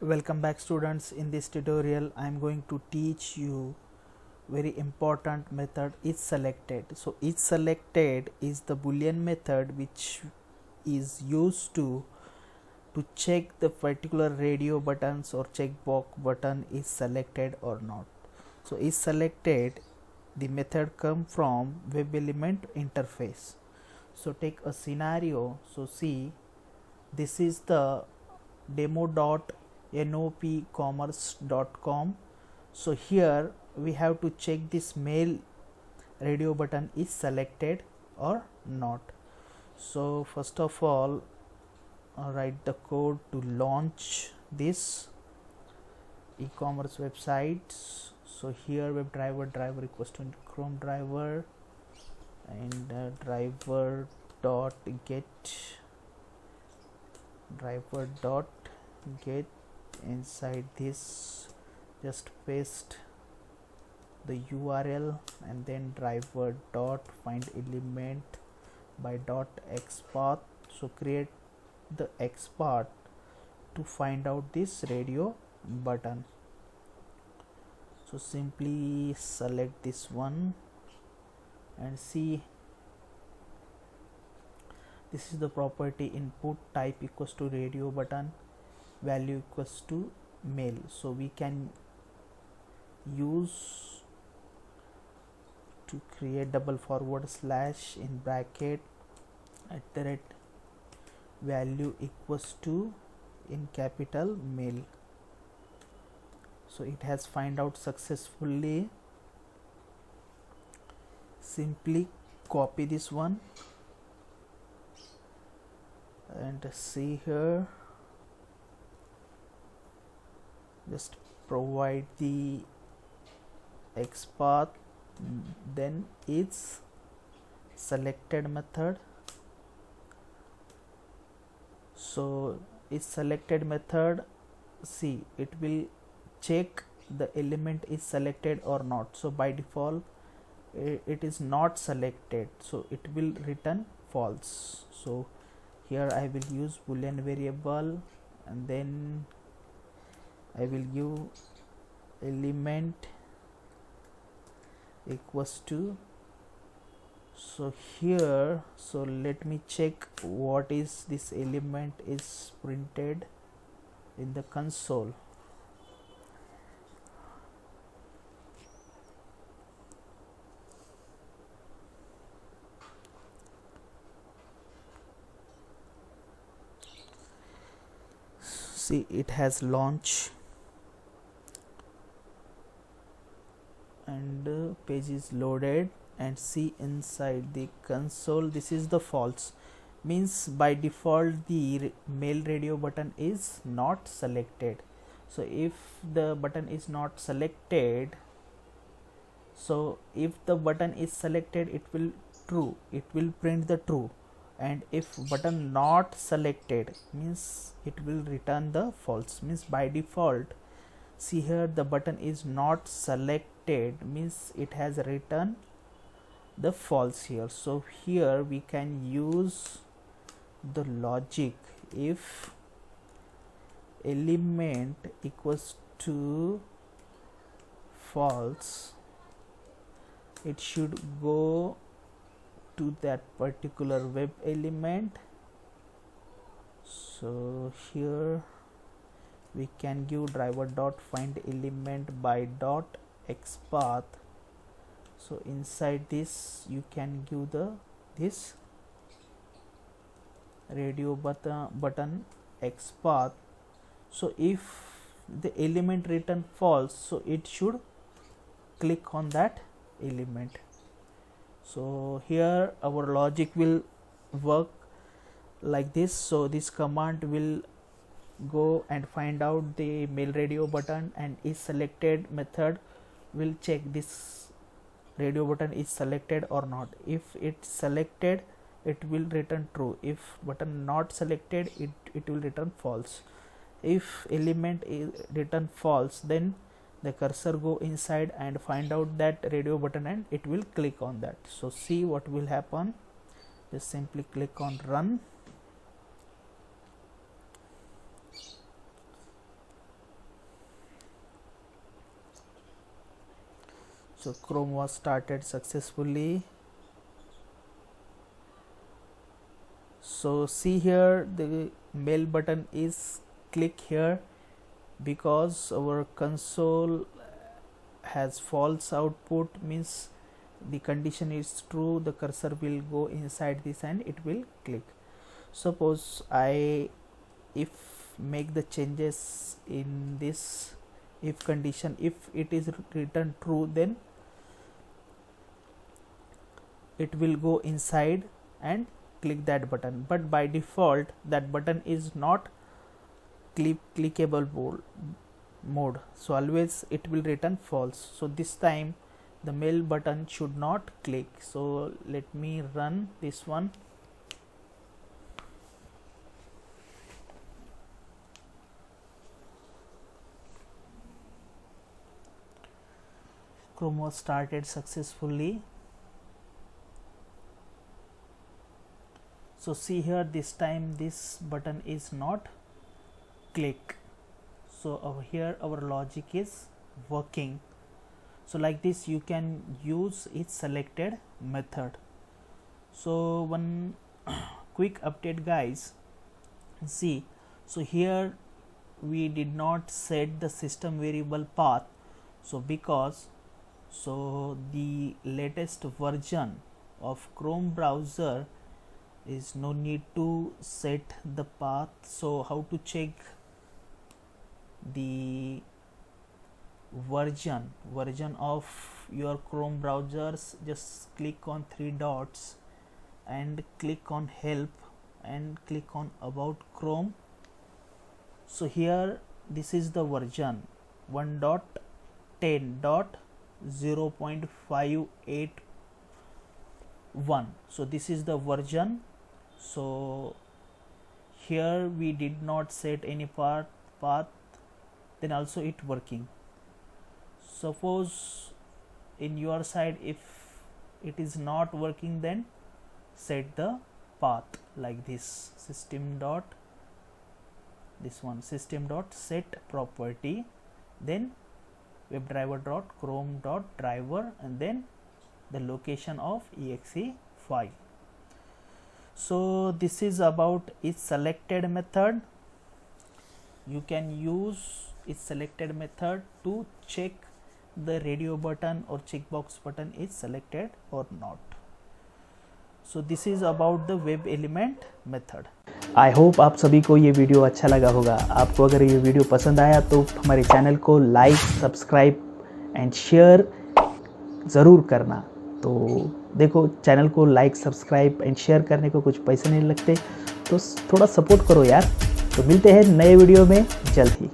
Welcome back students. In this tutorial I am going to teach you very important method isSelected. So isSelected is the boolean method which is used to check the particular radio buttons or checkbox button is selected or not. So isSelected, the method come from web element interface. So take a scenario. So see, this is the demo.nopcommerce.com. so here we have to check this mail radio button is selected or not. So first of all, write the code to launch this e-commerce website. So here webdriver equals to Chrome driver and driver dot get inside this, just paste the URL and then driver dot find element by dot xpath. So create the xpath to find out this radio button. So simply select this one and see, this is the property input type equals to radio button, value equals to mail. So we can use to create // in bracket @ value equals to in capital mail. So it has find out successfully. Simply copy this one and see here, just provide the xpath, then its selected method. So its selected method, see, it will check the element is selected or not. So by default it is not selected, so it will return false. So here I will use boolean variable and then I will give element equals to, so here, so let me check what is this element is printed in the console. See, it has launch and page is loaded, and see inside the console this is the false, means by default the mail radio button is not selected. So if the button is not selected, so if the button is selected it will true, it will print the true, and if button not selected means it will return the false. Means by default, see here, the button is not selected means it has written the false here. So here we can use the logic, if element equals to false, it should go to that particular web element. So here we can give driver dot find element by dot xpath. So inside this you can give this radio button xpath. So if the element written false, so it should click on that element. So here our logic will work like this. So this command will go and find out the mail radio button, and isSelected method will check this radio button is selected or not. If it's selected, it will return true. If button not selected, it will return false. If element is written false, then the cursor go inside and find out that radio button and it will click on that. So see what will happen. Just simply click on run. So Chrome was started successfully. So see here, the mail button is click here because our console has false output, means the condition is true, the cursor will go inside this and it will click. Suppose I if make the changes in this if condition, if it is written true, then it will go inside and click that button, but by default that button is not clickable mode, so always it will return false. So this time the mail button should not click. So let me run this one. Chrome was started successfully. So see here, this time this button is not click. So over here our logic is working. So like this you can use isSelected method. So one quick update guys, see, so here we did not set the system variable path, so because the latest version of Chrome browser is no need to set the path. So how to check the version of your Chrome browsers? Just click on three dots and click on help and click on about Chrome. So here this is the version 1.10.0.581. so this is the version. So here we did not set any path, then also it working. Suppose in your side if it is not working, then set the path like this, system dot set property, then webdriver.chrome.driver and then the location of exe file. So this is about isSelected method. You can use isSelected method to check the radio button or checkbox button is selected or not. So this is about the web element method. I hope आप सभी को ये video अच्छा लगा होगा। आपको अगर ये वीडियो पसंद आया तो हमारे चैनल को लाइक, सब्सक्राइब एंड शेयर ज़रूर करना। तो देखो, चैनल को लाइक, सब्सक्राइब एंड शेयर करने को कुछ पैसे नहीं लगते, तो थोड़ा सपोर्ट करो यार। तो मिलते हैं नए वीडियो में जल्द ही।